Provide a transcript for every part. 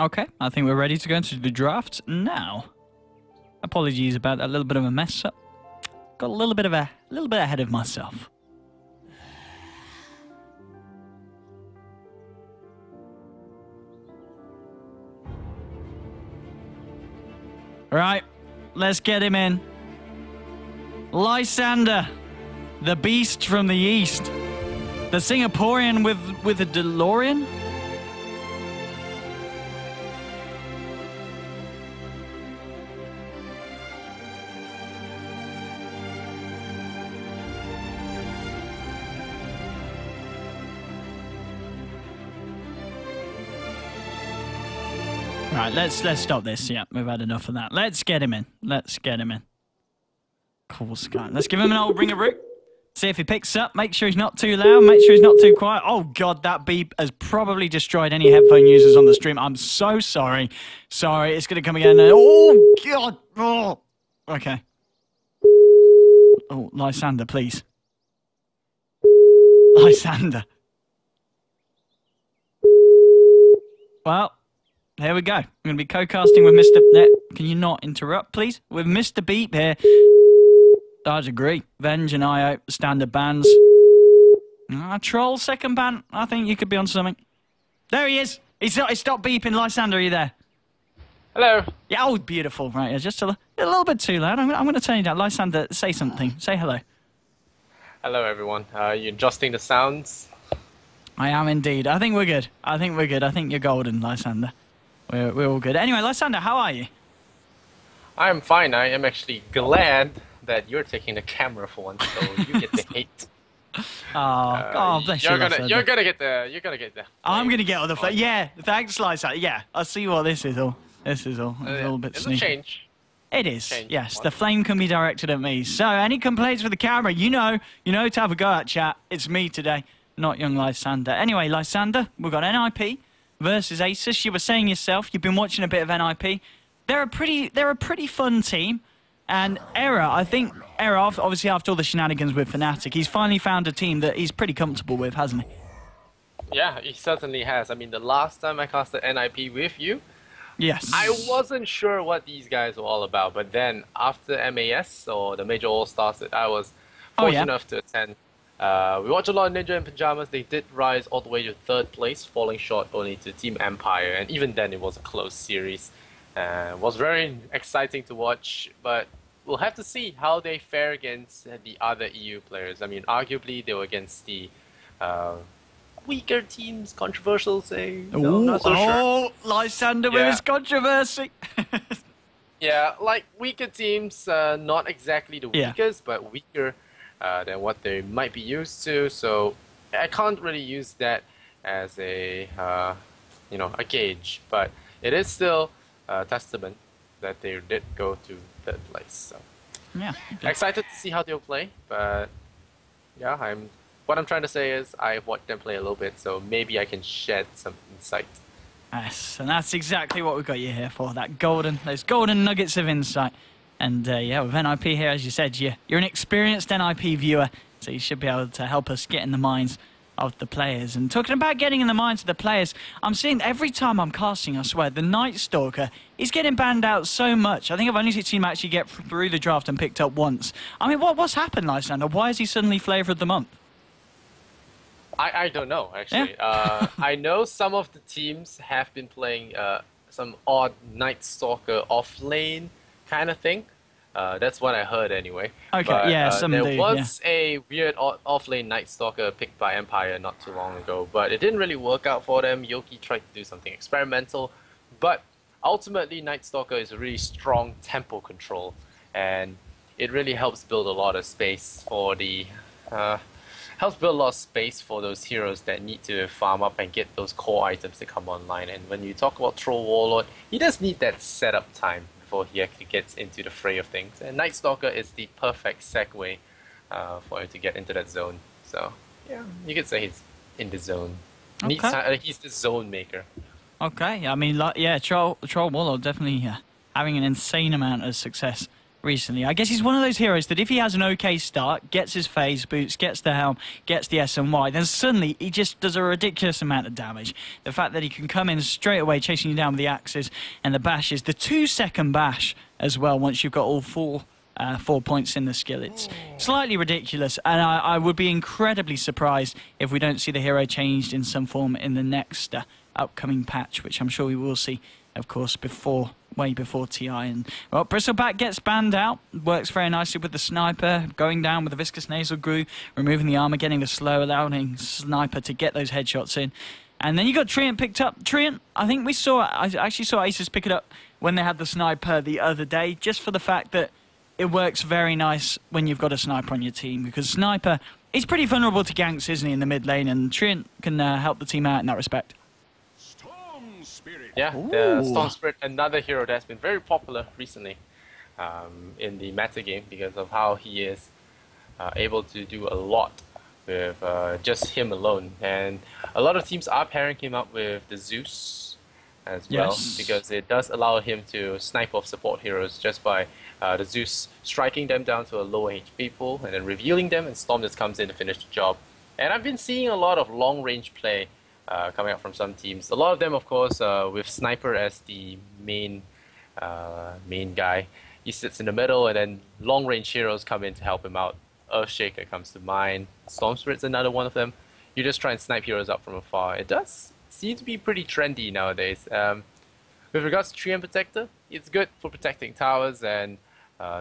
Okay, I think we're ready to go into the draft now. Apologies about that little bit of a mess up. Got a little bit ahead of myself. Right, let's get him in. Lysander, the beast from the east. The Singaporean with a DeLorean? Right, let's stop this. Yeah, we've had enough of that. Let's get him in. Let's get him in. Cool, Sky. Let's give him an old ring a root. See if he picks up. Make sure he's not too loud. Make sure he's not too quiet. Oh, God, that beep has probably destroyed any headphone users on the stream. I'm so sorry. Sorry, it's going to come again. Oh, God. Oh. Okay. Oh, Lysander, please. Lysander. Well, here we go. I'm going to be co-casting with Mr. Can you not interrupt, please? With Mr. Beep here. I'd agree. Venge and IO, standard bans. Troll, second ban. I think you could be on something. There he is. He stopped beeping. Lysander, are you there? Hello. Yeah, oh, beautiful. Right, yeah, just a little bit too loud. I'm going to turn you down. Lysander, say something. Say hello. Hello, everyone. You adjusting the sounds? I am indeed. I think we're good. I think we're good. I think you're golden, Lysander. We're all good. Anyway, Lysander, how are you? I'm fine. I am actually glad that you're taking the camera for once, so you get the hate. Bless you, Lysander. You're gonna get the. I'm gonna get all the flavor. Yeah, thanks, Lysander. Yeah, I see what this is all. This is all. It's a little bit sneaky. It's a change. It is. Yes, the flame can be directed at me. So, any complaints with the camera? You know to have a go at chat. It's me today, not young Lysander. Anyway, Lysander, we've got NiP versus ASUS. You were saying yourself, you've been watching a bit of NiP. They're a pretty fun team. And obviously after all the shenanigans with Fnatic, he's finally found a team that he's pretty comfortable with, hasn't he? Yeah, he certainly has. I mean, the last time I casted NiP with you, yes, I wasn't sure what these guys were all about. But then after MAS, or the Major All-Stars that I was fortunate enough to attend, we watched a lot of Ninja in Pyjamas. They did rise all the way to 3rd place, falling short only to Team Empire. And even then, it was a close series. Was very exciting to watch, but we'll have to see how they fare against the other EU players. I mean, arguably they were against the weaker teams, controversial say. No, not so sure. Lysander with his controversy. Yeah, like weaker teams, not exactly the weakest, but weaker than what they might be used to. So I can't really use that as a a gauge, but it is still testament that they did go to 3rd place. So yeah, excited to see how they'll play. But yeah, what I'm trying to say is I've watched them play a little bit, so maybe I can shed some insight. Yes, and that's exactly what we've got you here for. Those golden nuggets of insight. And yeah, with NiP here, as you said, you're an experienced NiP viewer, so you should be able to help us get in the minds of the players. And talking about getting in the minds of the players, I'm seeing every time I'm casting, I swear, the Night Stalker is getting banned out so much. I think I've only seen him actually get through the draft and picked up once. I mean, what's happened, Lysander? Why is he suddenly Flavor of the Month? I don't know, actually. Yeah. I know some of the teams have been playing some odd Night Stalker off-lane kind of thing. That's what I heard anyway. Okay, but, yeah, there was a weird off-lane Night Stalker picked by Empire not too long ago, but it didn't really work out for them. Yoki tried to do something experimental, but ultimately Night Stalker is a really strong tempo control, and it really helps build a lot of space for the those heroes that need to farm up and get those core items to come online. And when you talk about Troll Warlord, he does need that setup time before he actually gets into the fray of things. And Night Stalker is the perfect segue for him to get into that zone. So yeah, you could say he's in the zone. Okay. He's the zone maker. Okay, I mean, yeah, Troll Warlord definitely having an insane amount of success recently. I guess he's one of those heroes that if he has an okay start, gets his phase boots, gets the helm, gets the SNY, then suddenly he just does a ridiculous amount of damage. The fact that he can come in straight away chasing you down with the axes and the bashes, the 2-second bash as well once you've got all 4 points in the skill. It's slightly ridiculous, and I would be incredibly surprised if we don't see the hero changed in some form in the next upcoming patch, which I'm sure we will see, of course, way before TI. And well, Bristleback gets banned out. Works very nicely with the sniper, going down with the viscous nasal glue, removing the armor, getting the slow, allowing sniper to get those headshots in. And then you got Treant picked up. Treant, I actually saw ASUS pick it up when they had the sniper the other day, just for the fact that it works very nice when you've got a sniper on your team, because sniper is pretty vulnerable to ganks, isn't he, in the mid lane, and Treant can help the team out in that respect. Yeah, the Storm Spirit, another hero that's been very popular recently in the meta game because of how he is able to do a lot with just him alone. And a lot of teams are pairing him up with the Zeus as well, because it does allow him to snipe off support heroes just by the Zeus striking them down to a lower HP pool and then revealing them, and Storm just comes in to finish the job. And I've been seeing a lot of long-range play coming out from some teams. A lot of them, of course, with Sniper as the main guy. He sits in the middle, and then long-range heroes come in to help him out. Earthshaker comes to mind. Storm Spirit's another one of them. You just try and snipe heroes up from afar. It does seem to be pretty trendy nowadays. With regards to Treant Protector, it's good for protecting towers, and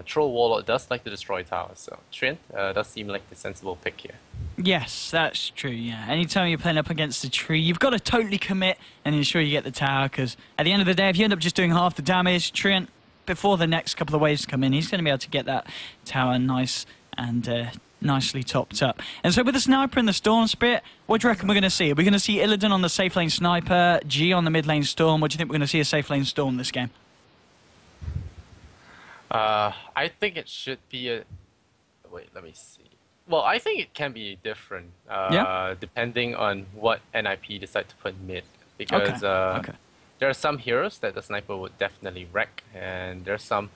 Troll Warlord does like to destroy towers, so Treant does seem like the sensible pick here. Yes, that's true, yeah. Anytime you're playing up against a tree, you've got to totally commit and ensure you get the tower, because at the end of the day, if you end up just doing half the damage, Treant, before the next couple of waves come in, he's going to be able to get that tower nice and nicely topped up. And so with the sniper and the Storm Spirit, what do you reckon we're going to see? Are we going to see Illidan on the safe lane sniper, G on the mid lane Storm? What do you think we're going to see a safe lane Storm this game? I think it should be a... Wait, let me see. Well, I think it can be different, depending on what NiP decide to put mid. Because there are some heroes that the sniper would definitely wreck, and there are some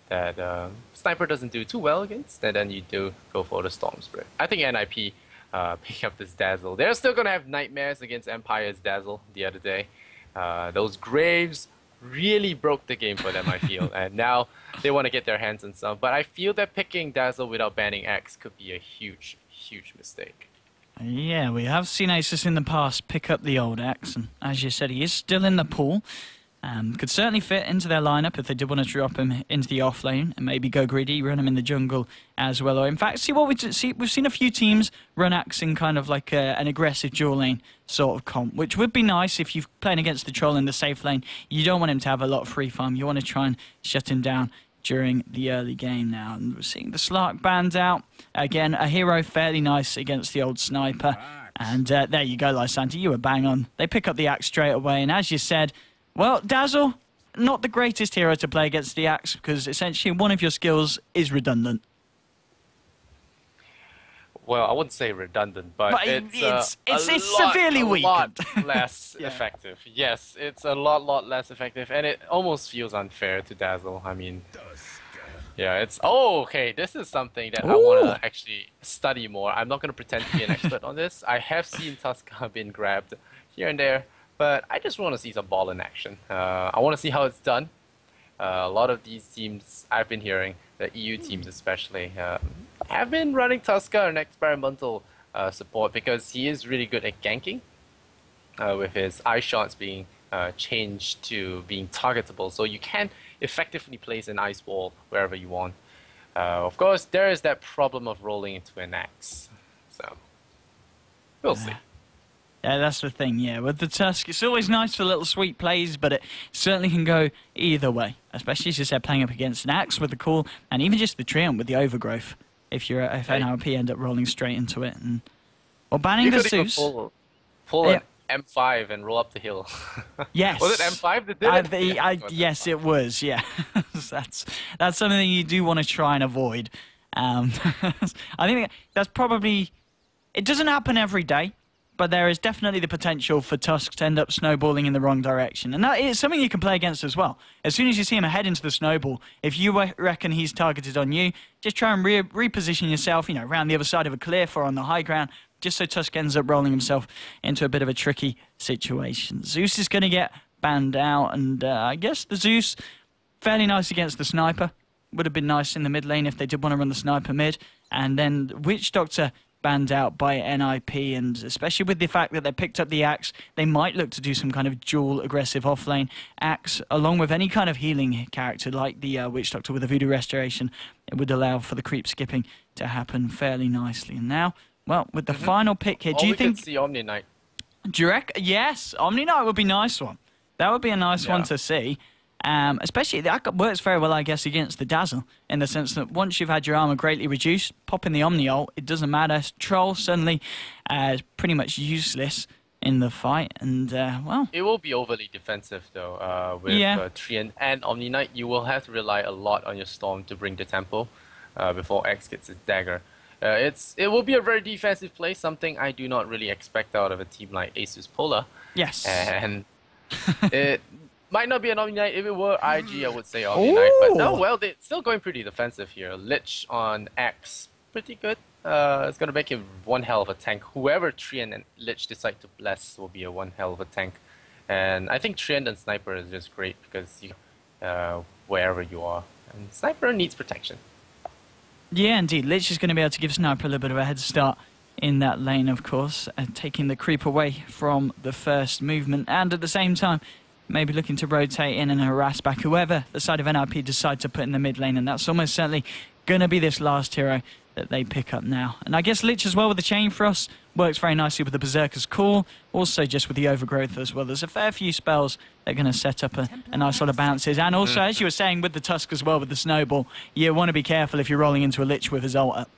that sniper doesn't do too well against, and then you do go for the Storm Spirit. I think NiP pick up this Dazzle. They're still going to have nightmares against Empire's Dazzle the other day. Those Graves really broke the game for them, I feel, and now they want to get their hands on some. But I feel that picking Dazzle without banning Axe could be a huge, huge mistake. Yeah, we have seen ASUS in the past pick up the old Axe, and as you said, he is still in the pool. Could certainly fit into their lineup if they did want to drop him into the off lane and maybe go greedy, run him in the jungle as well. Or in fact, we've seen a few teams run Axe in kind of like an aggressive dual lane sort of comp, which would be nice if you're playing against the troll in the safe lane. You don't want him to have a lot of free farm. You want to try and shut him down during the early game now. And we're seeing the Slark banned out. Again, a hero fairly nice against the old sniper. And there you go, Lysander, you were bang on. They pick up the Axe straight away, and as you said, well, Dazzle, not the greatest hero to play against the Axe, because essentially one of your skills is redundant. Well, I wouldn't say redundant, but it's severely weak. A lot less effective. Yes, it's a lot less effective, and it almost feels unfair to Dazzle. I mean, yeah, it's... Oh, okay, this is something that I want to actually study more. I'm not going to pretend to be an expert on this. I have seen Tuska being grabbed here and there, but I just want to see some ball in action. I want to see how it's done. A lot of these teams, I've been hearing, the EU teams especially, have been running Tuska an experimental support because he is really good at ganking, with his eye shots being changed to being targetable, so you can effectively place an ice wall wherever you want. Of course, there is that problem of rolling into an axe, so we'll see. Yeah, that's the thing, yeah. With the Tusk, it's always nice for little sweet plays, but it certainly can go either way. Especially, as you said, playing up against an Axe with the Call, and even just the Treant with the Overgrowth, if NiP end up rolling straight into it. And, or banning the Zeus. Pull an M5 and roll up the hill. Yes. Was it M5 that did it? Yes, it was, yeah. That's something you do want to try and avoid. I think that's probably... It doesn't happen every day, but there is definitely the potential for Tusk to end up snowballing in the wrong direction. And that is something you can play against as well. As soon as you see him head into the snowball, if you reckon he's targeted on you, just try and reposition yourself, around the other side of a cliff or on the high ground, just so Tusk ends up rolling himself into a bit of a tricky situation. Zeus is going to get banned out, and I guess the Zeus, fairly nice against the sniper. Would have been nice in the mid lane if they did want to run the sniper mid. And then Witch Doctor banned out by NiP, and especially with the fact that they picked up the Axe, they might look to do some kind of dual aggressive offlane Axe, along with any kind of healing character like the Witch Doctor with the Voodoo Restoration. It would allow for the creep skipping to happen fairly nicely. And now, well, with the final pick here, do you think... could see Omni Knight. Do you reckon? Yes, Omni Knight would be a nice one. That would be a nice one to see. Especially, that works very well, I guess, against the Dazzle, in the sense that once you've had your armor greatly reduced, pop in the Omni ult, it doesn't matter. Troll suddenly is pretty much useless in the fight, and, well... It will be overly defensive, though, with Treant and Omni Knight. You will have to rely a lot on your Storm to bring the tempo before X gets his dagger. It will be a very defensive play, something I do not really expect out of a team like ASUS Polar. Yes. And it... might not be an Omni Knight. If it were IG, I would say Omni Knight. But no, well, they're still going pretty defensive here. Lich on X, pretty good. It's going to make him one hell of a tank. Whoever Treant and Lich decide to bless will be a one hell of a tank. And I think Treant and Sniper is just great because you wherever you are. And Sniper needs protection. Yeah, indeed. Lich is going to be able to give Sniper a little bit of a head start in that lane, of course, taking the creep away from the first movement. And at the same time, maybe looking to rotate in and harass back whoever the side of NiP decide to put in the mid lane, and that's almost certainly going to be this last hero that they pick up now. And I guess Lich as well with the Chain Frost works very nicely with the Berserker's Call, also just with the Overgrowth as well. There's a fair few spells that are going to set up a nice lot of bounces, and also, as you were saying, with the Tusk as well, with the Snowball, you want to be careful if you're rolling into a Lich with his ult up.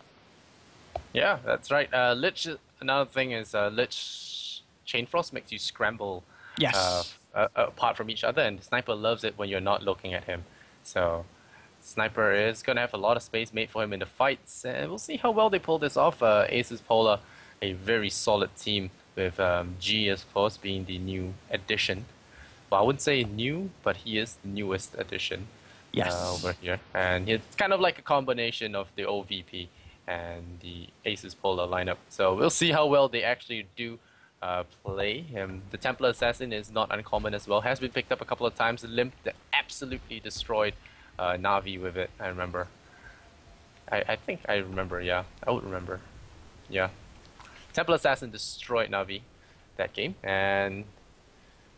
Yeah, that's right. Lich, another thing is Lich Chain Frost makes you scramble. Yes. Apart from each other, and Sniper loves it when you're not looking at him. So Sniper is going to have a lot of space made for him in the fights, and we'll see how well they pull this off. ASUS Polar, a very solid team with G, of course, being the new addition. Well, I wouldn't say new, but he is the newest addition over here. And it's kind of like a combination of the OVP and the ASUS Polar lineup. So we'll see how well they actually do play. The Templar Assassin is not uncommon as well. Has been picked up a couple of times. The Limp that absolutely destroyed Na'Vi with it. I remember. I think I remember. Yeah, I would remember. Yeah, Templar Assassin destroyed Na'Vi that game, and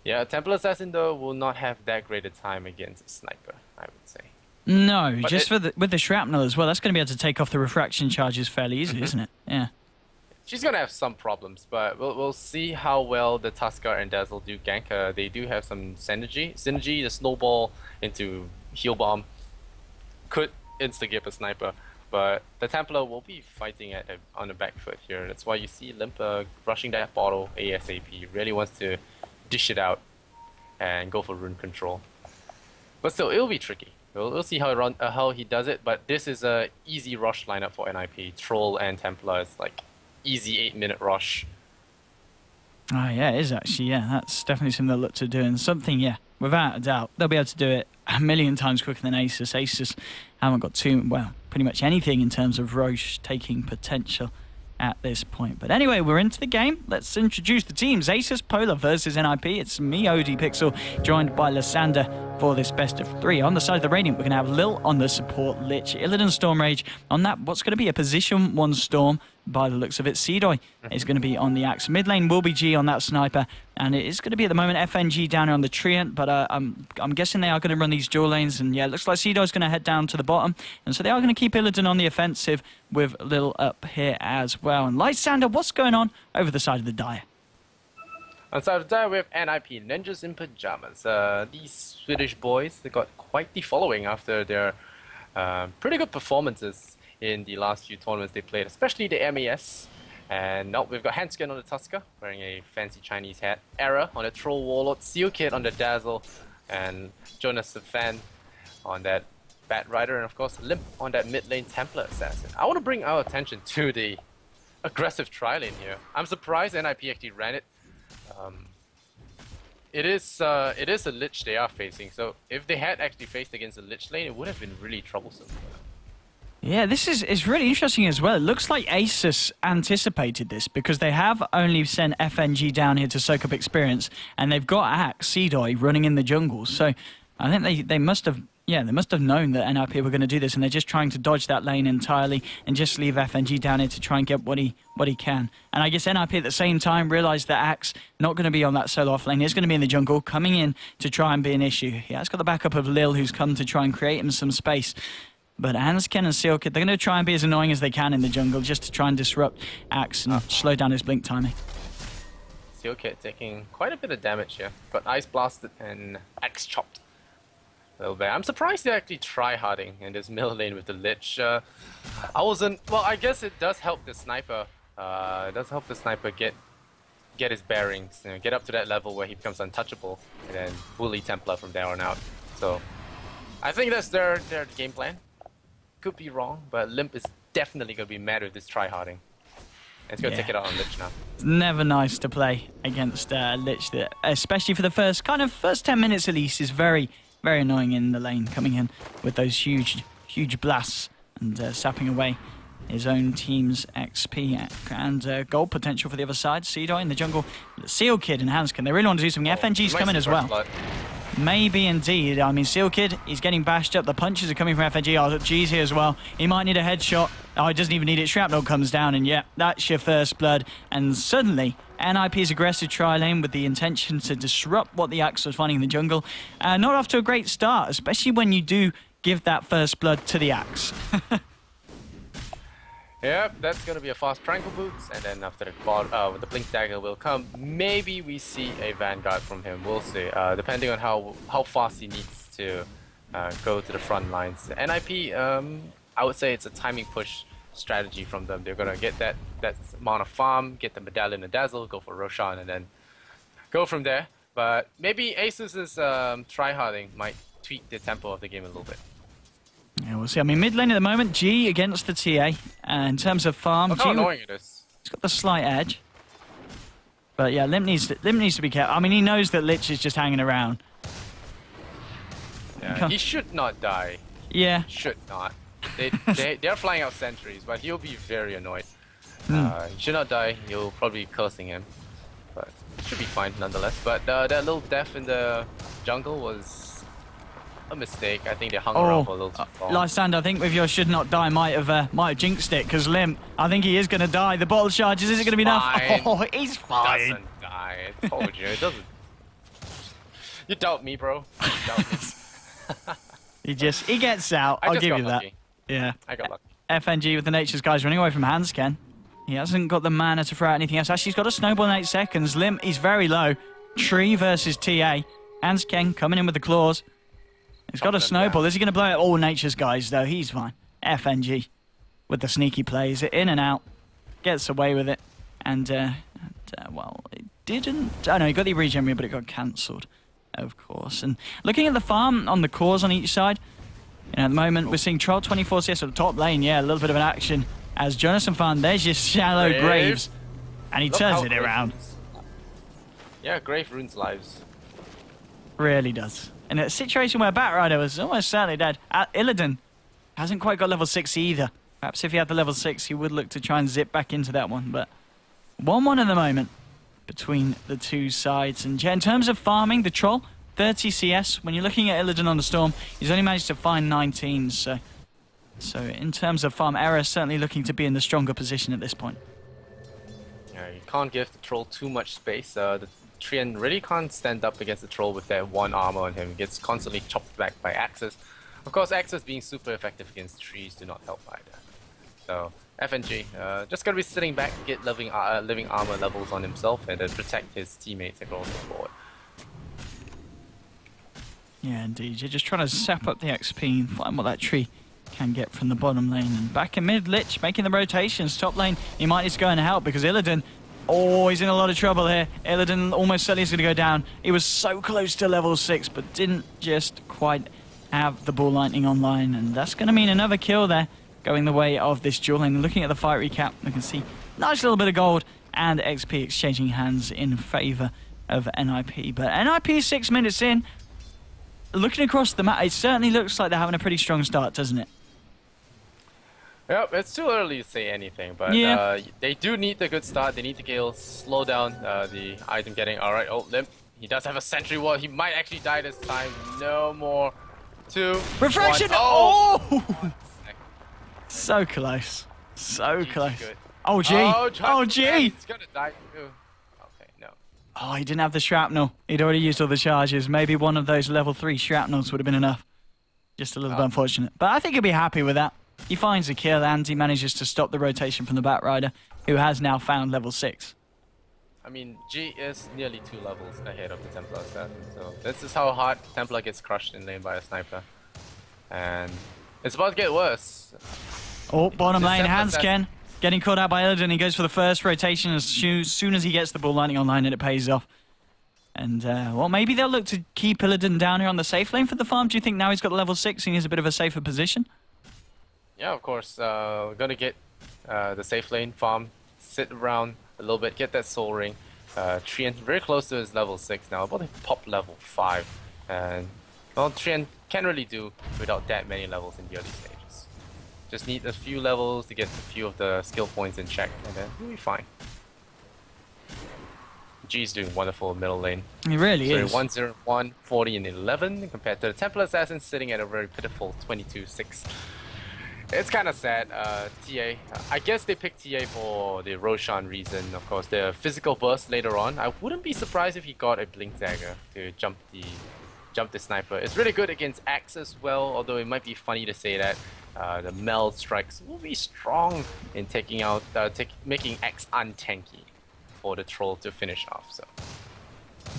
yeah, Templar Assassin though will not have that great a time against a Sniper, I would say. No, but just with the shrapnel as well. That's going to be able to take off the refraction charges fairly easily, isn't it? Yeah. She's going to have some problems, but we'll see how well the Tuskar and Dazzle do gank. They do have some synergy. The snowball into heal bomb could insta-give a Sniper, but the Templar will be fighting on the back foot here. That's why you see Limper rushing that bottle ASAP. Really wants to dish it out and go for rune control. But still, it'll be tricky. We'll see how he does it, but this is a easy rush lineup for NiP. Troll and Templar is like easy 8-minute rush. Oh yeah, it is actually. Yeah, that's definitely something they'll look to do, and something, yeah, without a doubt, they'll be able to do it a million times quicker than ASUS. ASUS haven't got pretty much anything in terms of Roche taking potential at this point. But anyway, we're into the game. Let's introduce the teams. ASUS Polar versus NiP. It's me, ODPixel, joined by Lysander for this best of 3. On the side of the Radiant, we're going to have Lil on the support, Lich, Illidan, Stormrage. On that, what's going to be a position 1 Storm by the looks of it. Seedoy is going to be on the Axe. Mid lane will be G on that Sniper, and it is going to be at the moment FNG down here on the Treant, but I'm guessing they are going to run these dual lanes, and yeah, it looks like Seedoy's going to head down to the bottom, and so they are going to keep Illidan on the offensive with Lil up here as well. And Lysander, what's going on over the side of the Dire? On the side of the Dire, we have NiP, Ninjas in Pajamas. These Swedish boys, they got quite the following after their pretty good performances in the last few tournaments they played, especially the MAS. And now we've got Hanskin on the Tusker, wearing a fancy Chinese hat. Era on the Troll Warlord, Seal Kid on the Dazzle, and Jonas the Fan on that Bat Rider, and of course Limp on that mid lane Templar Assassin. I want to bring our attention to the aggressive tri lane here. I'm surprised NiP actually ran it. It is a Lich they are facing, so if they had actually faced against a Lich lane, it would have been really troublesome. Yeah, this is really interesting as well. It looks like ASUS anticipated this because they have only sent FNG down here to soak up experience, and they've got Axe, Seedoy running in the jungle. So I think they must have known that NiP were going to do this, and they're just trying to dodge that lane entirely and just leave FNG down here to try and get what he can. And I guess NiP at the same time realised that Axe not going to be on that solo off lane. He's going to be in the jungle, coming in to try and be an issue. He has got the backup of Lil, who's come to try and create him some space. But Hansken and SLTV, they're going to try and be as annoying as they can in the jungle just to try and disrupt Axe and slow down his blink timing. SLTV taking quite a bit of damage here. Got Ice Blasted and Axe Chopped a little bit. I'm surprised they're actually try-harding in this middle lane with the Lich. I guess it does help the sniper. It does help the sniper get his bearings, get up to that level where he becomes untouchable, and then bully Templar from there on out. So I think that's their game plan. Could be wrong, but Limp is definitely going to be mad with this try-harding. It's going to take it out on Lich now. It's never nice to play against Lich, especially for the first 10 minutes at least. Is very, very annoying in the lane, coming in with those huge blasts and sapping away his own team's XP and gold potential for the other side. Seedoy in the jungle, SLTV and Hansken. They really want to do something. FNG's coming as well. Blood. Maybe indeed. I mean, SLTV, he's getting bashed up. The punches are coming from FNG. Oh, G's here as well. He might need a headshot. Oh, he doesn't even need it. Shrapnel comes down, and yeah, that's your first blood. And suddenly, NiP's aggressive tri lane with the intention to disrupt what the Axe was finding in the jungle. Not off to a great start, especially when you do give that first blood to the Axe. Yep, that's going to be a fast triangle boots, and then after the blink dagger will come. Maybe we see a Vanguard from him. We'll see, depending on how fast he needs to go to the front lines. NiP, I would say it's a timing push strategy from them. They're going to get that amount of farm, get the Medallion and Dazzle, go for Roshan, and then go from there. But maybe ASUS's tryharding might tweak the tempo of the game a little bit. Yeah, we'll see. I mean, mid lane at the moment, G against the TA. In terms of farm, look how annoying it is. He's got the slight edge. But yeah, Limp needs to be careful. I mean, he knows that Lich is just hanging around. Yeah, he should not die. Yeah. Should not. They're flying out sentries, but he'll be very annoyed. He should not die. You'll probably be cursing him. But it should be fine nonetheless. But that little death in the jungle was a mistake. I think they hung around for a little too long. Lysander, I think with your should not die might have jinxed it, because Limp, I think he is going to die. The bottle charges, is it going to be enough? Oh, he's fine. He doesn't die. I told you, it doesn't. You doubt me, bro. You doubt me. he gets out. I'll give you lucky. That. Yeah. I got lucky. FNG with the Nature's guys running away from Hansken. He hasn't got the mana to throw out anything else. Actually, he's got a snowball in 8 seconds. Limp, he's very low. Tree versus TA. Hansken coming in with the claws. He's got a snowball. Is he going to blow out all Nature's guys, though? He's fine. FNG with the sneaky plays. In and out. Gets away with it. And, well, it didn't... Oh, no, he got the regen, but it got cancelled, of course. And looking at the farm on the cores on each side, at the moment, we're seeing Troll 24 CS at the top lane. Yeah, a little bit of an action. As Jonathan found, there's just shallow Graves. And he turns it around. Yeah, Grave ruins lives. Really does. In a situation where Batrider was almost certainly dead, Illidan hasn't quite got level 6 either. Perhaps if he had the level 6, he would look to try and zip back into that one. But 1-1 at the moment between the two sides. And in terms of farming, the Troll, 30 CS. When you're looking at Illidan on the Storm, he's only managed to find 19. So in terms of farm, Era is certainly looking to be in the stronger position at this point. Yeah, you can't give the Troll too much space. The Trian really can't stand up against the Troll with that 1 armor on him. He gets constantly chopped back by axes. Of course, axes being super effective against trees do not help either. So FNG just gotta be sitting back, get living armor levels on himself, and then protect his teammates across the board. Yeah, indeed. You're just trying to sap up the XP and find what that tree can get from the bottom lane. And back in mid, Lich making the rotations. Top lane, he might need to go and help because Illidan... Oh, he's in a lot of trouble here. Illidan almost certainly is going to go down. He was so close to level 6, but didn't just quite have the ball lightning online. And that's going to mean another kill there, going the way of this duel. And looking at the fight recap, we can see Nice little bit of gold and XP exchanging hands in favour of NiP. But NiP 6 minutes in. Looking across the map, it certainly looks like they're having a pretty strong start, doesn't it? Yep, it's too early to say anything, but yeah. They do need a good start. They need to slow down the item getting. Alright, oh, Limp. He does have a sentry wall. He might actually die this time. No more. 2. Refraction! 1. Oh! So close. So close. Good. Oh, gee. Oh, gee. He's gonna die too. Okay, no. Oh, he didn't have the shrapnel. He'd already used all the charges. Maybe one of those level 3 shrapnels would have been enough. Just a little bit unfortunate. But I think he'll be happy with that. He finds a kill and he manages to stop the rotation from the Batrider, who has now found level 6. I mean, G is nearly 2 levels ahead of the Templar assassin, so this is how hard Templar gets crushed in lane by a sniper. And it's about to get worse. Oh, bottom lane, Hansken getting caught out by Illidan. He goes for the first rotation as soon as he gets the ball landing online, and it pays off. And, well, maybe they'll look to keep Illidan down here on the safe lane for the farm. Do you think now he's got level 6 and he's a bit of a safer position? Yeah, of course. We're gonna get the safe lane farm, sit around a little bit, get that soul ring. Trian very close to his level 6 now, about to pop level 5. And, well, Trian can't really do without that many levels in the early stages. Just need a few levels to get a few of the skill points in check, and then we'll be fine. G's doing wonderful middle lane. He really is. 1-0-1, 40 and 11 compared to the Templar Assassin sitting at a very pitiful 22-6. It's kind of sad. TA, I guess they picked TA for the Roshan reason. Of course, the physical burst later on. I wouldn't be surprised if he got a blink dagger to jump the sniper. It's really good against Axe as well, although it might be funny to say that. The meld strikes will be strong in taking out, making Axe untanky for the troll to finish off. So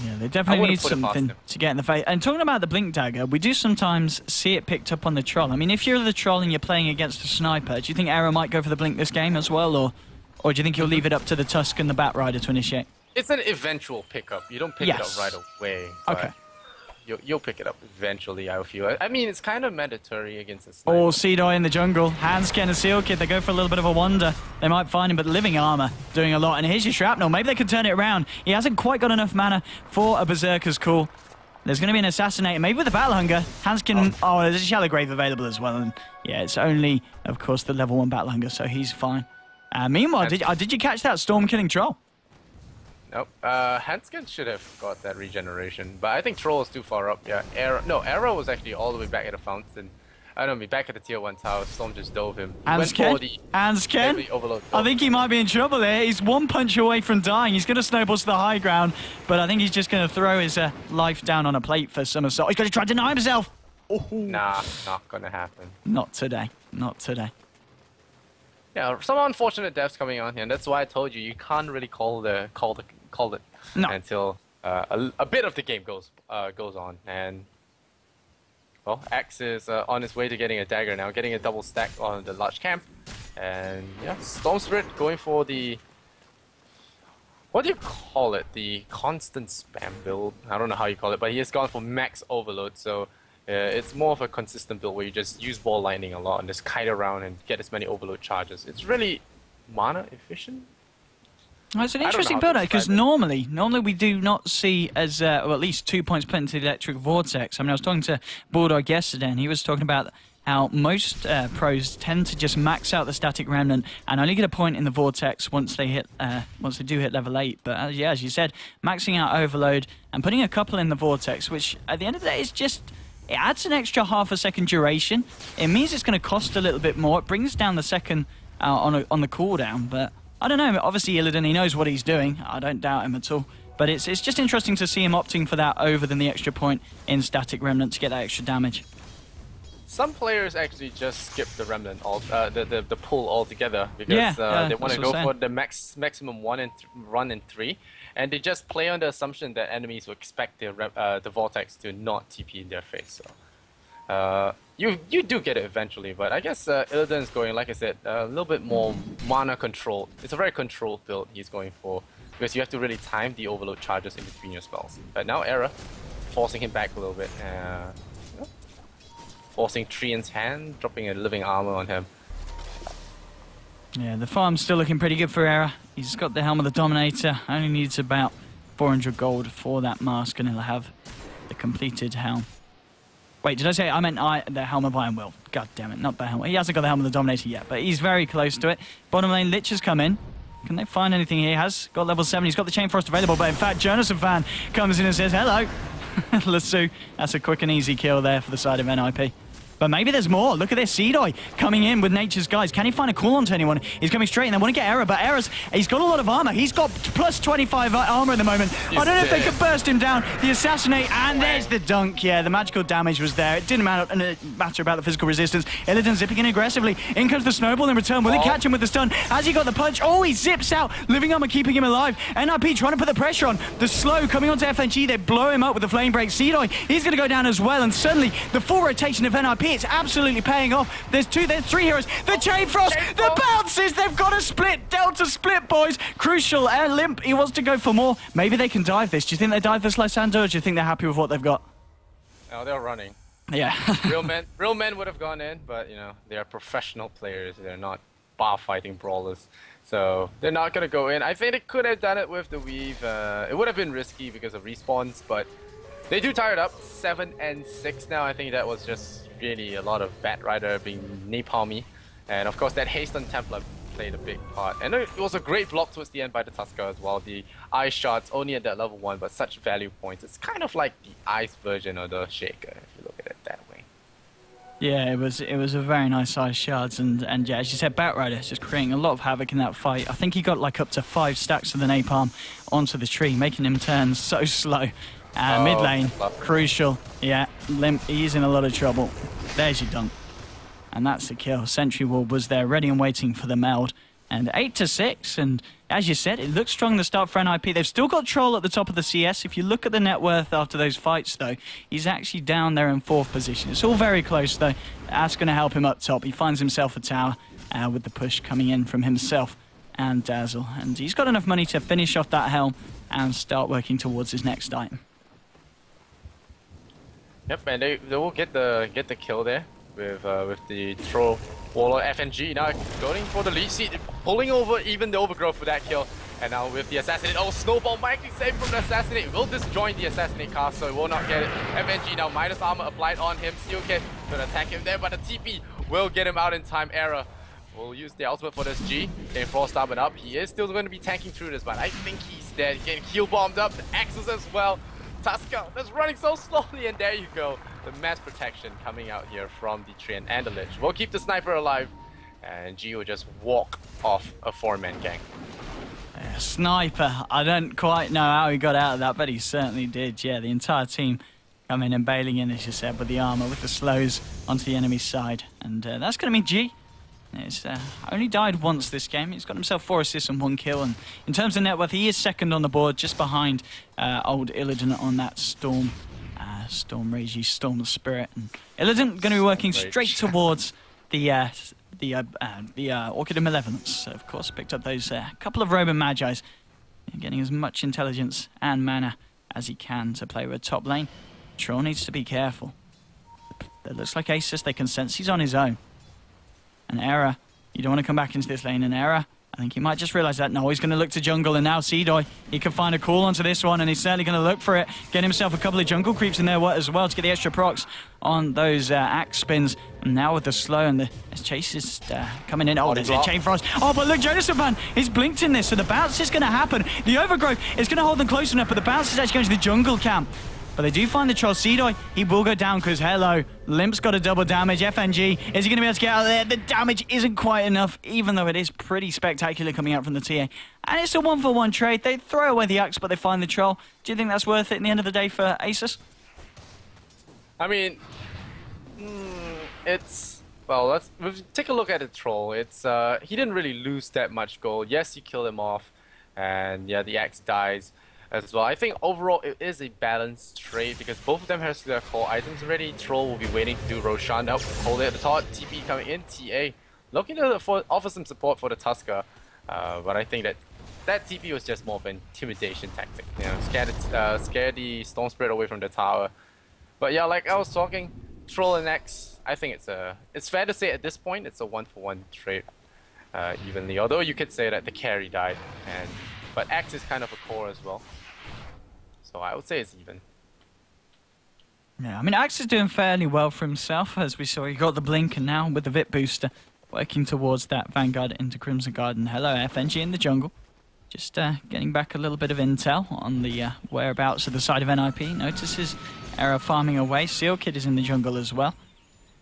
yeah, they definitely need something to get in the face. And talking about the blink dagger, we do sometimes see it picked up on the troll. I mean, if you're the troll and you're playing against a sniper, do you think Arrow might go for the blink this game as well, or do you think he'll leave it up to the Tusk and the Batrider to initiate? It's an eventual pickup. You don't pick it up right away. Okay. You'll pick it up eventually, I feel. I mean, it's kind of mandatory against a sniper. Oh, Seedoy in the jungle. Hansken and Seal Kid, they go for a little bit of a wander. They might find him, but living armor doing a lot. And here's your shrapnel. Maybe they can turn it around. He hasn't quite got enough mana for a Berserker's Call. There's going to be an Assassinator. Maybe with the Battle Hunger. Hansken, there's a Shallow Grave available as well. And yeah, it's only, of course, the level 1 Battle Hunger, so he's fine. Meanwhile, did you catch that Storm killing Troll? Nope. Hansken should have got that regeneration, but I think Troll is too far up. Yeah, Arrow was actually all the way back at the fountain. I don't mean back at the tier 1 tower. Storm just dove him. Hansken? I think he might be in trouble here. He's 1 punch away from dying. He's going to snowball to the high ground, but I think he's just going to throw his life down on a plate for somersault. He's going to try to deny himself. Oh. Nah, not gonna happen. Not today. Not today. Yeah, some unfortunate deaths coming on here, and that's why I told you can't really call it until a bit of the game goes on. And well, Axe is on his way to getting a dagger now, getting a double stack on the large camp, and yeah, Storm Spirit going for the, what do you call it? The constant spam build. I don't know how you call it, but he has gone for max overload. So it's more of a consistent build where you just use ball lightning a lot and just kite around and get as many overload charges. It's really mana efficient. Well, it's an interesting build because normally we do not see as well, at least 2 points put into the electric vortex. I mean, I was talking to Bulldog yesterday, and he was talking about how most pros tend to just max out the static remnant and only get a point in the vortex once they do hit level 8. But yeah, as you said, maxing out overload and putting a couple in the vortex, which at the end of the day is just, it adds an extra half a second duration. It means it's going to cost a little bit more. It brings down the second on the cooldown, but I don't know. Obviously, Illidan, he knows what he's doing. I don't doubt him at all. But it's just interesting to see him opting for that over than the extra point in static remnant to get that extra damage. Some players actually just skip the remnant, the pull altogether because they want to go for the maximum run in 3, and they just play on the assumption that enemies will expect the vortex to not TP in their face. So you do get it eventually, but I guess Illidan is going, like I said, a little bit more mana controlled. It's a very controlled build he's going for because you have to really time the overload charges in between your spells. But now Era forcing him back a little bit. Forcing Trian's hand, dropping a living armor on him. Yeah, the farm's still looking pretty good for Era. He's got the Helm of the Dominator. Only needs about 400 gold for that mask, and he'll have the completed helm. Wait, did I say I meant the Helm of Iron Will? God damn it, not the helm. He hasn't got the Helm of the Dominator yet, but he's very close to it. Bottom lane, Lich has come in. Can they find anything? He has got level 7. He's got the Chain Frost available, but in fact, Jonathan Fan comes in and says, hello. Lasso, that's a quick and easy kill there for the side of NiP. But maybe there's more. Look at this. Seedoy coming in with Nature's Guys. Can he find a cooldown to anyone? He's coming straight and they want to get Era, but he's got a lot of armor. He's got plus 25 armor at the moment. I don't know if they could burst him down. The assassinate, and there's the dunk. Yeah, the magical damage was there. It didn't matter about the physical resistance. Illidan zipping in aggressively. In comes the snowball in return. Will he catch him with the stun? Has he got the punch? Oh, he zips out. Living armor keeping him alive. NiP trying to put the pressure on. The slow coming onto FNG. They blow him up with the flame break. Seedoy, he's going to go down as well. And suddenly, the full rotation of NiP, it's absolutely paying off. There's 3 heroes. The Chain Frost, the bounces, they've got to split. Delta split, boys. Crucial. Limp, he wants to go for more. Maybe they can dive this. Do you think they dive this, Lysander, or do you think they're happy with what they've got? No, they're running. Yeah. real men would have gone in, but you know, they're professional players. They're not bar fighting brawlers. So they're not going to go in. I think they could have done it with the weave. It would have been risky because of respawns, but they do tie it up. 7 and 6 now. I think that was just really a lot of Bat Rider being napalmy, and of course that haste on Templar played a big part, and it was a great block towards the end by the Tusker as well. The ice shots only at that level 1, but such value points. It's kind of like the ice version of the Shaker if you look at it that way. Yeah, it was a very nice ice shards, and yeah, as you said, Bat Rider just creating a lot of havoc in that fight. I think he got like up to 5 stacks of the napalm onto the tree, making him turn so slow. Mid lane, crucial. Yeah, Limp, he's in a lot of trouble. There's your dunk. And that's the kill. Sentry Wall was there, ready and waiting for the meld. And 8 to 6, and as you said, it looks strong to start for NiP. They've still got Troll at the top of the CS. If you look at the net worth after those fights, though, he's actually down there in 4th position. It's all very close, though. That's going to help him up top. He finds himself a tower with the push coming in from himself and Dazzle. And he's got enough money to finish off that helm and start working towards his next item. Yep, and they will get the kill there with the Troll Waller FNG now going for the lead seat, pulling over even the overgrowth for that kill. And now with the assassinate, Snowball might actually save from the assassinate. Will disjoin the assassinate cast, so he will not get it. FNG now minus armor applied on him. Steel Kid gonna attack him there, but the TP will get him out in time. Era will use the ultimate for this G. Then Frost armored up. He is still going to be tanking through this, but I think he's dead. Getting heal bombed up. The Axis as well. Tusker that's running so slowly, and there you go. The mass protection coming out here from the Treant and the Lich will keep the sniper alive, and G will just walk off a 4-man gang. Yeah, sniper. I don't quite know how he got out of that, but he certainly did. Yeah, the entire team coming and bailing in, as you said, with the armor, with the slows onto the enemy side. And that's going to mean G. He's only died once this game. He's got himself 4 assists and 1 kill. And in terms of net worth, he is second on the board, just behind old Illidan on that Storm Rage, Storm Spirit. And Illidan going to be working straight towards the Orchid of Malevolence. Of course, picked up those couple of Roman Magi's, getting as much intelligence and mana as he can to play with top lane. Troll needs to be careful. It looks like ASUS, they can sense he's on his own. An Era, you don't want to come back into this lane. An Era, I think he might just realise that. No, he's going to look to jungle, and now Seedoy, he can find a call onto this one, and he's certainly going to look for it. Get himself a couple of jungle creeps in there as well to get the extra procs on those axe spins. And now with the slow and the chase is coming in. Oh, there's a Chain Frost. Oh, but look, Jonathan Van, he's blinked in this, so the bounce is going to happen. The overgrowth is going to hold them close enough, but the bounce is actually going to the jungle camp. But they do find the Troll. Seedoy, he will go down because, hello, Limp's got a double damage. FNG, is he going to be able to get out of there? The damage isn't quite enough, even though it is pretty spectacular coming out from the TA. And it's a 1-for-1 trade. They throw away the axe, but they find the Troll. Do you think that's worth it in the end of the day for ASUS? I mean, it's... Well, let's take a look at the Troll. It's he didn't really lose that much gold. Yes, you kill him off, and yeah, the axe dies as well. I think overall it is a balanced trade because both of them has their core items already. Troll will be waiting to do Roshan up, hold it at the top. TP coming in. TA looking to offer some support for the Tusker, but I think that TP was just more of an intimidation tactic. You know, scare the Storm Spirit away from the tower. But yeah, like I was talking, Troll and X, I think it's fair to say at this point it's a 1-for-1 trade. evenly. Although you could say that the carry died, but X is kind of a core as well. So I would say it's even. Yeah, I mean, Axe is doing fairly well for himself, as we saw. He got the blink, and now with the VIP booster, working towards that Vanguard into Crimson Garden. Hello, FNG in the jungle. Just getting back a little bit of intel on the whereabouts of the side of NiP. Notices Era farming away. Seal Kid is in the jungle as well.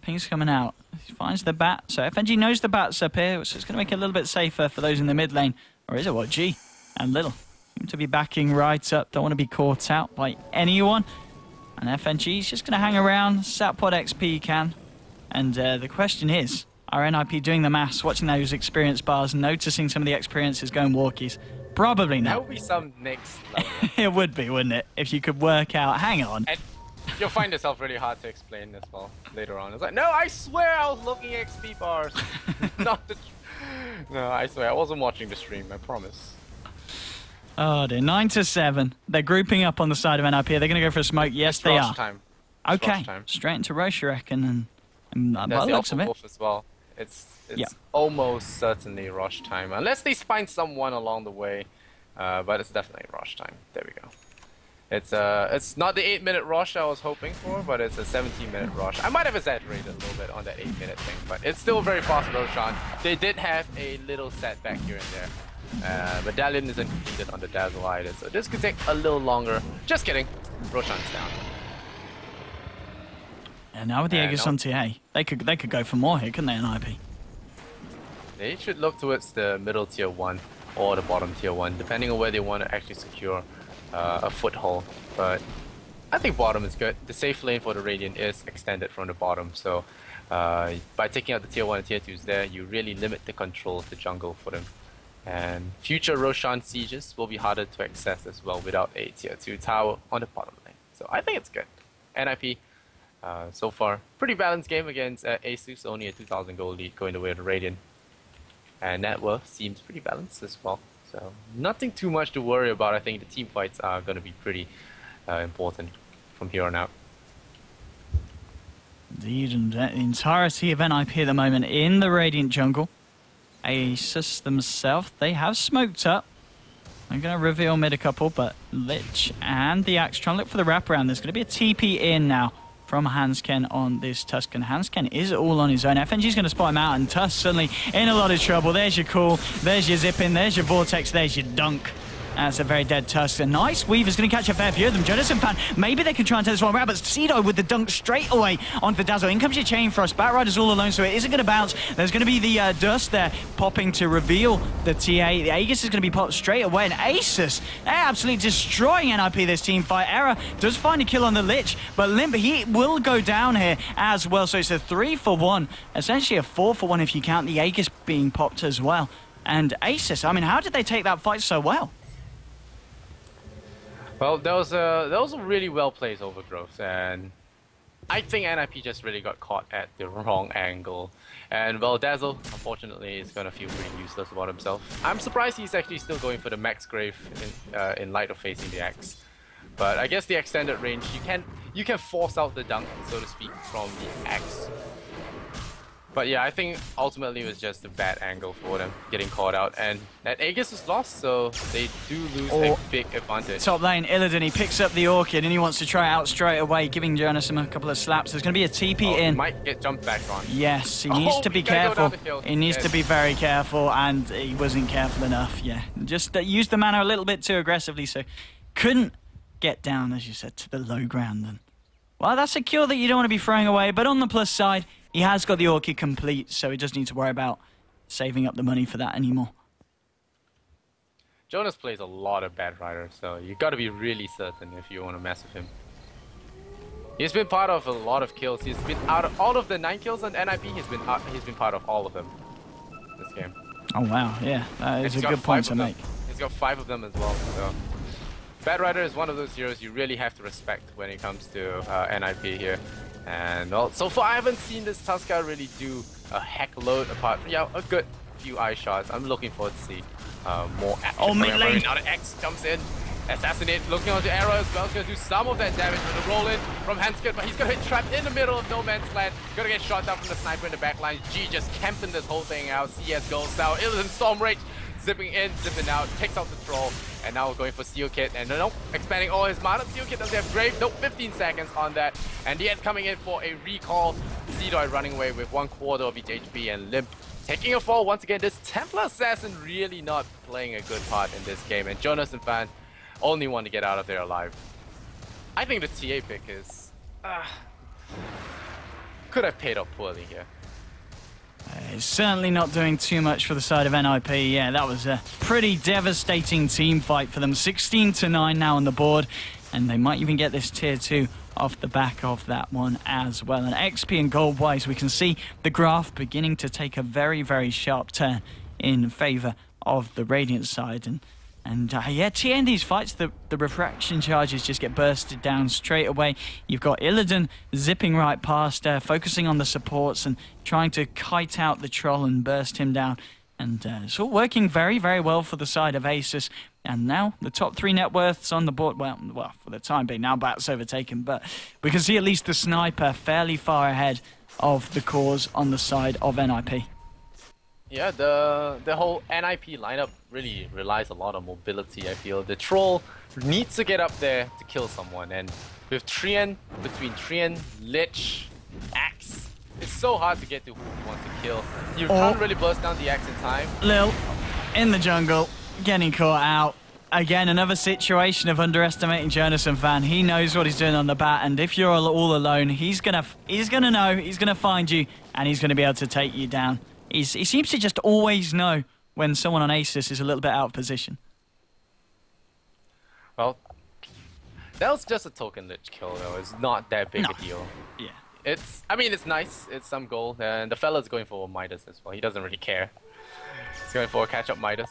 Ping's coming out. He finds the bat. So FNG knows the bat's up here, so it's going to make it a little bit safer for those in the mid lane. Or is it what? G and Little seem to be backing right up. Don't want to be caught out by anyone. And FNG's just going to hang around, sap what XP he can. And the question is, are NiP doing the maths, watching those experience bars, noticing some of the experiences going walkies? Probably not. That would be some next level. It would be, wouldn't it? If you could work out, hang on. And you'll find yourself really hard to explain as well later on. It's like, no, I swear I was looking at XP bars. Not the... No, I swear, I wasn't watching the stream, I promise. Oh dear, 9-7. They're grouping up on the side of NiP. Are they going to go for a smoke? Yes, it's they rush are. Time. Okay, straight into Roche, you reckon, and by the looks of it. As well. It's almost certainly rush time, unless they find someone along the way. But it's definitely rush time. There we go. It's not the 8-minute rush I was hoping for, but it's a 17-minute rush. I might have exaggerated a little bit on that 8-minute thing, but it's still very fast for Roshan. They did have a little setback here and there. Medallion isn't completed on the Dazzle either, so this could take a little longer. Just kidding. Roshan's down. And now with the Aegis on TA, they could go for more here, couldn't they, NiP? They should look towards the middle tier 1 or the bottom tier 1, depending on where they want to actually secure a foothold. But I think bottom is good. The safe lane for the Radiant is extended from the bottom, so by taking out the tier 1 and tier 2s there, you really limit the control of the jungle for them. And future Roshan sieges will be harder to access as well without a tier 2 tower on the bottom lane. So I think it's good. NiP, so far, pretty balanced game against ASUS, only a 2,000 gold lead going the way of the Radiant. And net worth seems pretty balanced as well. So nothing too much to worry about. I think the team fights are going to be pretty important from here on out. Indeed, and the entirety of NiP at the moment in the Radiant jungle. ASUS themselves, they have smoked up. I'm going to reveal mid a couple, but Lich and the Axe trying to look for the wraparound. There's going to be a TP in now from Hansken on this Tuscan. Hansken is all on his own. FNG's going to spot him out, and Tusk suddenly in a lot of trouble. There's your call, there's your zip in, there's your vortex, there's your dunk. That's a very dead Tusk. A nice Weaver's going to catch a fair few of them. Jonathan fan, maybe they can try and take this one around, but Cedo with the dunk straight away onto the Dazzle. In comes your chain frost. Batrider's all alone, so it isn't going to bounce. There's going to be the dust there popping to reveal the TA. The Aegis is going to be popped straight away, and ASUS, they're absolutely destroying NiP this team fight. Era does find a kill on the Lich, but Limp, he will go down here as well. So it's a 3-for-1, essentially a 4-for-1 if you count the Aegis being popped as well. And ASUS, I mean, how did they take that fight so well? Well, that was a really well placed overgrowth, and I think NiP just really got caught at the wrong angle. And well, Dazzle, unfortunately, is gonna feel pretty useless about himself. I'm surprised he's actually still going for the max grave in light of facing the Axe. But I guess the extended range, you can force out the dunk, so to speak, from the Axe. But yeah, I think ultimately it was just a bad angle for them getting caught out, and that Aegis is lost, so they do lose a big advantage. Top lane, Illidan, he picks up the Orchid and he wants to try out straight away, giving Jonas a couple of slaps. There's going to be a TP in. He might get jumped back on. Yes, he needs to be careful. He needs to be very careful, and he wasn't careful enough. Yeah, just used the mana a little bit too aggressively, so couldn't get down, as you said, to the low ground then. Well, that's a kill that you don't want to be throwing away, but on the plus side, he has got the Orchid complete, so he doesn't need to worry about saving up the money for that anymore. Jonas plays a lot of Batrider, so you got to be really certain if you want to mess with him. He's been part of a lot of kills. He's been out of all of the 9 kills on NiP. He's been part of all of them this game. Oh wow, yeah, that is a good point to make. He's got 5 of them as well. So Batrider is one of those heroes you really have to respect when it comes to NiP here. And well, so far I haven't seen this Tusker really do a heck load apart from a good few eye shots. I'm looking forward to see more action. Oh, mid lane! Now the X jumps in. Assassinate, looking onto Arrow as well. He's going to do some of that damage with a roll in from Hanskett, but he's going to get trapped in the middle of no man's land. Going to get shot down from the sniper in the backline. G just camping this whole thing out. CS goes down. Illidan Storm Rage zipping in, zipping out, takes out the troll, and now we're going for Steel Kit. And nope, expanding all his mana. Steel Kit doesn't have Grave. Nope, 15 seconds on that. And DS coming in for a recall. Zedoy running away with 1/4 of each HP, and Limp taking a fall once again. This Templar Assassin really not playing a good part in this game, and Jonas and Fan only one to get out of there alive. I think the TA pick is could have paid off poorly here. It's certainly not doing too much for the side of NiP. Yeah, that was a pretty devastating team fight for them. 16-9 now on the board, and they might even get this tier 2 off the back of that one as well. And XP and gold wise, we can see the graph beginning to take a very, very sharp turn in favor of the Radiant side. And yeah, TA in these fights, the refraction charges just get bursted down straight away. You've got Illidan zipping right past, focusing on the supports and trying to kite out the troll and burst him down. And it's all working very, very well for the side of ASUS. And now the top 3 net worths on the board. Well, for the time being, now Bat's overtaken. But we can see at least the sniper fairly far ahead of the cause on the side of NiP. Yeah, the whole NiP lineup really relies a lot on mobility, I feel. The troll needs to get up there to kill someone, and with Trian, between Trian, Lich, Axe, it's so hard to get to who he wants to kill. You can't really burst down the Axe in time. Lil, in the jungle, getting caught out. Again, another situation of underestimating Jonas and Van. He knows what he's doing on the bat, and if you're all alone, he's gonna know, he's gonna find you, and he's gonna be able to take you down. He seems to just always know when someone on ASUS is a little bit out of position. Well, that was just a token Lich kill though. It's not that big a deal. Yeah. I mean, it's nice. It's some gold, and the fella's going for Midas as well. He doesn't really care. He's going for a catch-up Midas.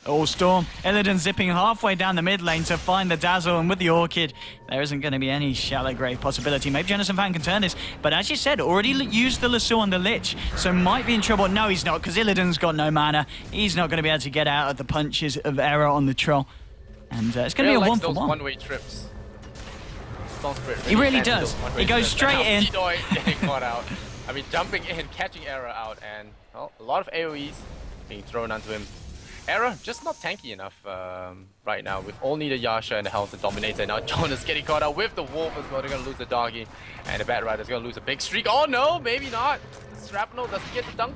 Oh, Storm. Illidan zipping halfway down the mid lane to find the Dazzle, and with the Orchid, there isn't going to be any shallow grave possibility. Maybe Jonas and Fan can turn this, but as you said, already used the lasso on the Lich, so might be in trouble. No, he's not, because Illidan's got no mana. He's not going to be able to get out of the punches of error on the troll. And it's going to be a 1-for-1. One-way trips. He really does. He goes straight in. Zedoy getting caught out. I mean, jumping in, catching error out, and well, a lot of AoEs being thrown onto him. Error just not tanky enough right now, with only the Yasha and the Health and Dominator. Now Jonas getting caught out with the Wolf as well. They're going to lose the Doggy, and the Bat Rider's going to lose a big streak. Oh no, maybe not. Shrapnel doesn't get the dunk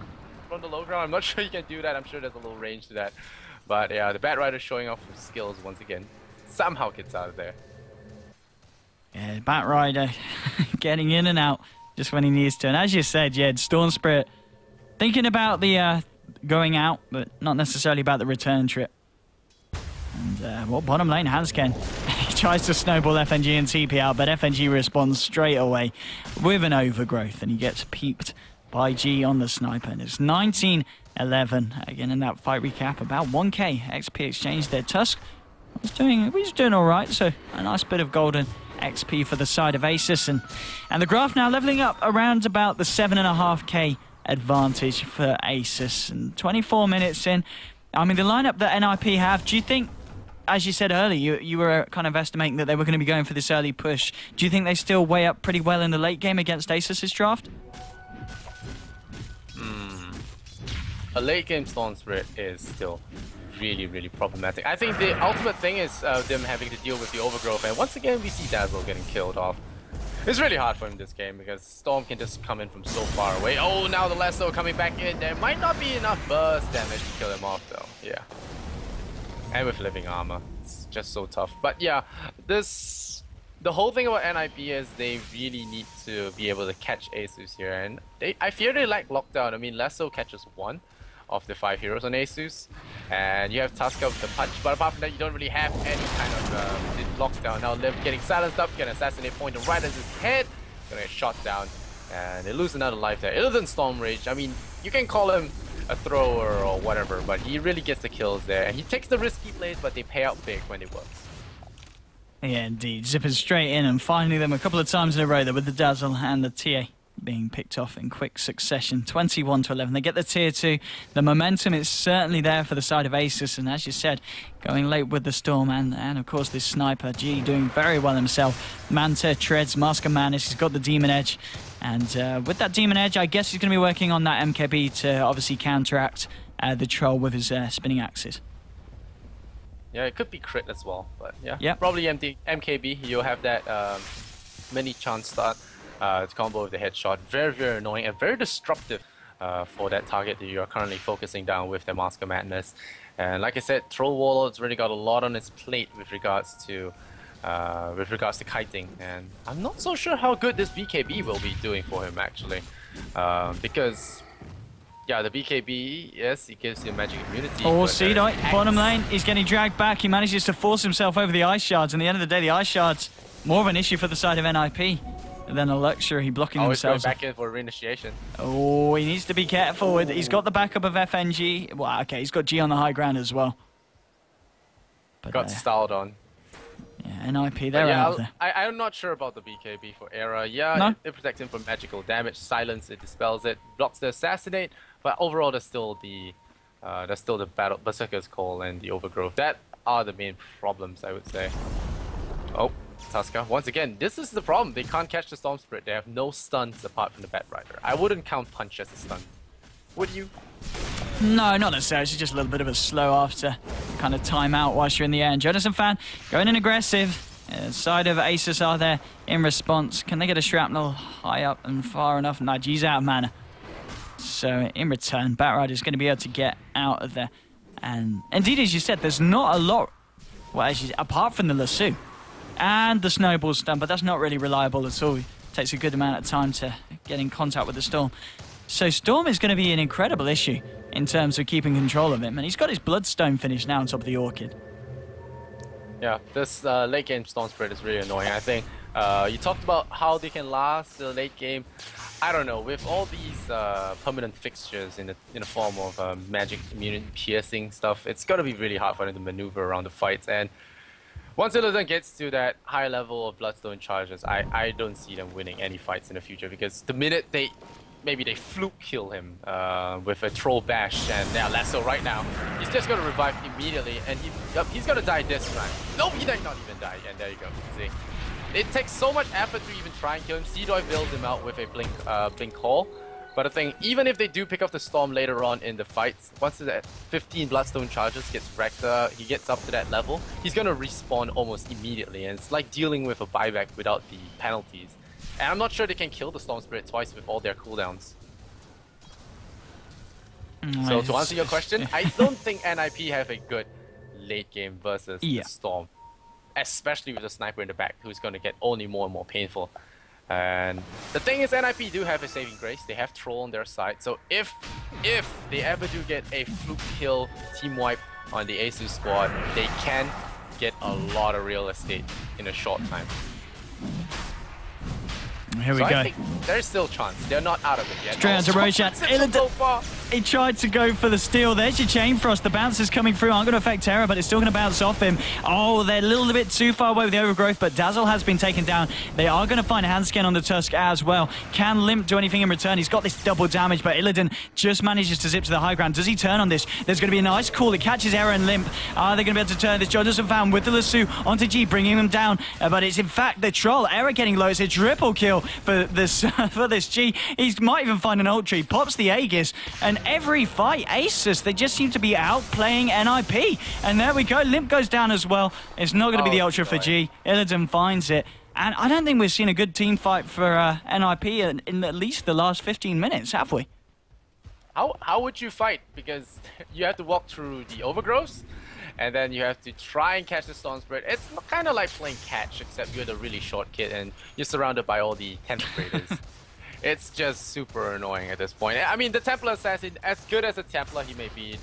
from the low ground. I'm not sure you can do that. I'm sure there's a little range to that. But yeah, the Bat Rider showing off his skills once again. Somehow gets out of there. Yeah, Bat Rider getting in and out just when he needs to. And as you said, yeah, Storm Spirit thinking about the going out, but not necessarily about the return trip. And well, bottom lane, Hansken. He tries to snowball FNG and TP out, but FNG responds straight away with an overgrowth, and he gets peeped by G on the sniper. And it's 19-11. Again, in that fight recap, about 1k XP exchange there. Tusk was doing all right, so a nice bit of golden XP for the side of ASUS, and the graph now leveling up around about the 7.5k advantage for ASUS. And 24 minutes in, I mean, the lineup that NiP have, do you think, as you said earlier, you were kind of estimating that they were going to be going for this early push, do you think they still weigh up pretty well in the late game against ASUS's draft? A late game Storm Spirit is still really problematic. I think the ultimate thing is them having to deal with the overgrowth, and once again we see Dazzle getting killed off. It's really hard for him this game because Storm can just come in from so far away. Oh, now the lasso coming back in. There might not be enough burst damage to kill him off though. Yeah. And with living armor, it's just so tough. But yeah, the whole thing about NiP is they really need to be able to catch ASUS here, and I fear they lack lockdown. I mean, lasso catches 1 of the 5 heroes on ASUS, and you have Tusker with the punch, but apart from that you don't really have any kind of lockdown. Now Liv getting silenced up, get an assassinate point right at his head, gonna get shot down, and they lose another life there. Other than Storm Rage, I mean, you can call him a thrower or whatever, but he really gets the kills there, and he takes the risky plays, but they pay out big when they work. Yeah, indeed. Zipping straight in and finding them a couple of times in a row there with the Dazzle and the TA. being picked off in quick succession, 21 to 11. They get the tier 2. The momentum is certainly there for the side of ASUS, and as you said, going late with the Storm, and of course this sniper, G, doing very well himself. Manta treads, Mask of Madness, he's got the Demon Edge, and with that Demon Edge, I guess he's going to be working on that MKB to obviously counteract the Troll with his spinning axes. Yeah, it could be crit as well, but yeah, yep. Probably MKB, you'll have that mini chance start to combo with the headshot. Very, very annoying and very disruptive for that target that you're currently focusing down with the Mask of Madness. And like I said, Troll Warlord's really got a lot on his plate with regards to kiting, and I'm not so sure how good this BKB will be doing for him actually, because yeah, the BKB, yes, it gives him magic immunity. Oh, C-Dot, bottom lane, he's getting dragged back. He manages to force himself over the ice shards. And at the end of the day, the ice shards more of an issue for the side of NiP than a luxury. Blocking themselves. Going back in for reinitiation. Oh, he needs to be careful with it. He's got the backup of FNG. Well, okay, he's got G on the high ground as well. But, got styled on. Yeah, NiP, they're out there. I'm not sure about the BKB for Era. Yeah, it protects him from magical damage, silence, it dispels it, blocks the assassinate, but overall there's still the battle Berserker's Call and the Overgrowth. That are the main problems, I would say. Oh, Tusker. Once again, this is the problem. They can't catch the Storm Spirit. They have no stuns apart from the Bat Rider. I wouldn't count Punch as a stun. Would you? No, not necessarily. It's just a little bit of a slow after kind of time out whilst you're in the air. And Jonathan Fan going in aggressive. Side of ASUS are there in response. Can they get a shrapnel high up and far enough? No, G's out of mana. So in return, Batrider is going to be able to get out of there. And indeed, as you said, there's not a lot, well, apart from the lasso and the snowball stun, but that's not really reliable at all. It takes a good amount of time to get in contact with the Storm. So Storm is going to be an incredible issue in terms of keeping control of him. And he's got his Bloodstone finish now on top of the Orchid. Yeah, this late game Storm Spirit is really annoying. I think you talked about how they can last the late game. I don't know, with all these permanent fixtures in the form of magic immunity piercing stuff, it's got to be really hard for them to maneuver around the fights. And once Illidan gets to that high level of Bloodstone charges, I don't see them winning any fights in the future, because the minute maybe they fluke kill him with a Troll Bash and now Lasso right now, he's just going to revive immediately, and he's going to die this time. No, he did not even die, and there you go. See, it takes so much effort to even try and kill him. C-Doi builds him out with a blink call, but the thing, even if they do pick up the Storm later on in the fights, once that 15 Bloodstone charges gets wrecked, he gets up to that level, he's going to respawn almost immediately, and it's like dealing with a buyback without the penalties. And I'm not sure they can kill the Storm Spirit twice with all their cooldowns. So to answer your question, I don't think NiP have a good late game versus the Storm. Especially with the sniper in the back, who's going to get only more and more painful. And the thing is, NiP do have a saving grace. They have Troll on their side. So if they ever do get a fluke kill team wipe on the ASUS squad, they can get a lot of real estate in a short time. Here we go. I think there's still a chance. They're not out of it yet. Straight onto Roshan. He tried to go for the steal. There's your Chain Frost. The bounce is coming through. Aren't going to affect Terra, but it's still going to bounce off him. Oh, they're a little bit too far away with the Overgrowth, but Dazzle has been taken down. They are going to find a hand scan on the Tusk as well. Can Limp do anything in return? He's got this double damage, but Illidan just manages to zip to the high ground. Does he turn on this? There's going to be a nice call. It catches Era and Limp. Are they going to be able to turn this? Jonathan Fan with the lasso onto G, bringing him down. But it's in fact the Troll. Era getting low. It's a triple kill for this G. He might even find an ult tree. Pops the Aegis, and every fight, ASUS, they just seem to be outplaying NiP. And there we go. Limp goes down as well. It's not going to be the ultra for G. Illidan finds it. And I don't think we've seen a good team fight for NiP in at least the last 15 minutes, have we? How would you fight? Because you have to walk through the Overgrowths, and then you have to try and catch the Storm Spirit. It's kind of like playing catch, except you're the really short kid and you're surrounded by all the 10th graders. It's just super annoying at this point. I mean, the Templar Assassin, as good as a Templar he may be,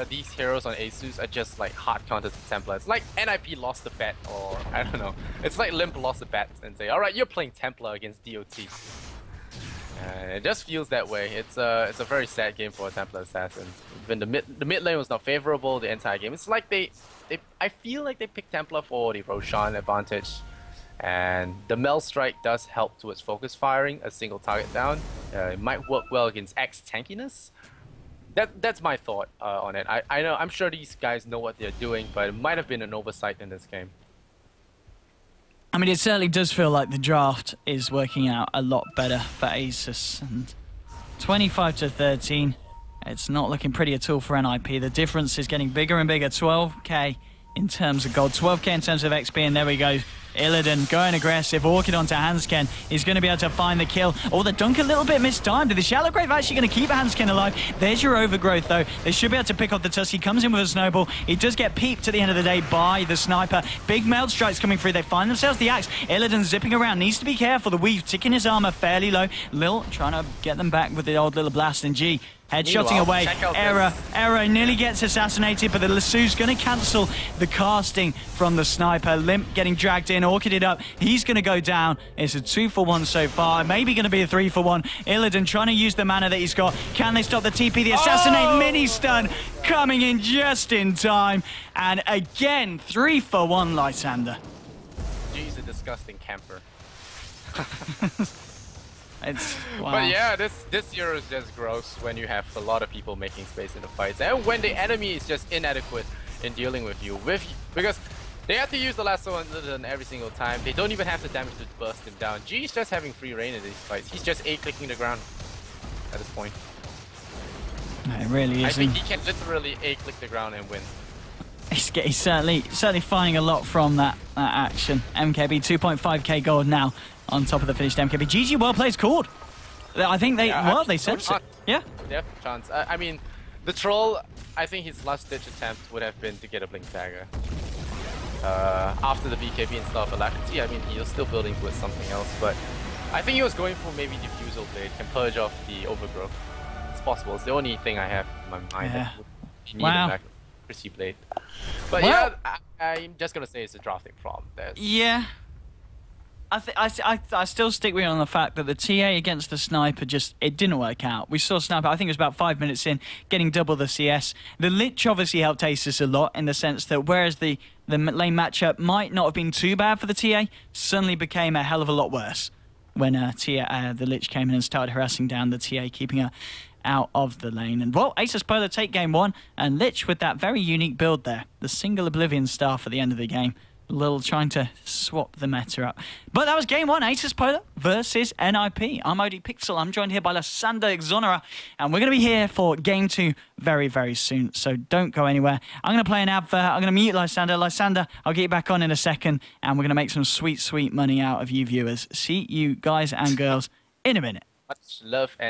these heroes on ASUS are just like hard counters to Templar. It's like NiP lost the bet, or I don't know. It's like Limp lost the bet and say, alright, you're playing Templar against DOT. It just feels that way. It's a very sad game for a Templar Assassin. Even the mid lane was not favorable the entire game. It's like I feel like they picked Templar for the Roshan advantage. And the Mel Strike does help towards focus firing a single target down. It might work well against X tankiness. That's my thought on it. I'm sure these guys know what they're doing, but it might have been an oversight in this game. I mean, it certainly does feel like the draft is working out a lot better for ASUS. And 25 to 13, it's not looking pretty at all for NiP. The difference is getting bigger and bigger. 12k in terms of gold, 12k in terms of XP, and there we go. Illidan going aggressive, Orchid onto Hansken. He's going to be able to find the kill. Oh, the dunk a little bit mistimed. The Shallow Grave actually going to keep Hansken alive. There's your overgrowth, though. They should be able to pick off the Tusk. He comes in with a snowball. He does get peeped at the end of the day by the sniper. Big meld strikes coming through. They find themselves the axe. Illidan zipping around. Needs to be careful. The Weave ticking his armor fairly low. Lil trying to get them back with the old little blast. And G headshotting away. Error nearly gets assassinated, but the Lassu's going to cancel the casting from the sniper. Limp getting dragged in, Orchided up. He's going to go down. It's a 2-for-1 so far. Maybe going to be a 3-for-1. Illidan trying to use the mana that he's got. Can they stop the TP? The assassinate mini stun coming in just in time. And again, 3-for-1 Lysander. He's a disgusting camper. Wow. But yeah, this year is just gross when you have a lot of people making space in the fights, and when the enemy is just inadequate in dealing with you, because they have to use the lasso on every single time. They don't even have the damage to burst him down. G is just having free reign in these fights. He's just A-clicking the ground at this point. It really is. I think he can literally A-click the ground and win. He's certainly finding a lot from that action. MKB 2.5k gold now on top of the finished MKB. GG, well played, scored. I think they sensed it. Yeah. Yeah, chance. I mean, the troll, I think his last ditch attempt would have been to get a blink dagger. After the BKB and stuff, Alacrity, I mean, he was still building towards something else, but I think he was going for maybe Diffusal Blade, can purge off the overgrowth. It's possible. It's the only thing I have in my mind that would need a Accuracy Blade. But yeah, I'm just gonna say it's a drafting problem. Yeah. I still stick with you on the fact that the TA against the sniper it didn't work out. We saw sniper, I think it was about 5 minutes in, getting double the CS. The Lich obviously helped ASUS a lot in the sense that whereas the lane matchup might not have been too bad for the TA, suddenly became a hell of a lot worse when the Lich came in and started harassing down the TA, keeping her out of the lane. And well, ASUS Polar take game one, and Lich with that very unique build there, the single Oblivion staff at the end of the game. Lil trying to swap the meta up. But that was game one, ASUS Polar versus NiP. I'm ODPixel. I'm joined here by Lysander Exonera, and we're going to be here for game two very, very soon. So don't go anywhere. I'm going to play an advert. I'm going to mute Lysander. Lysander, I'll get you back on in a second, and we're going to make some sweet, sweet money out of you viewers. See you guys and girls in a minute. Much love and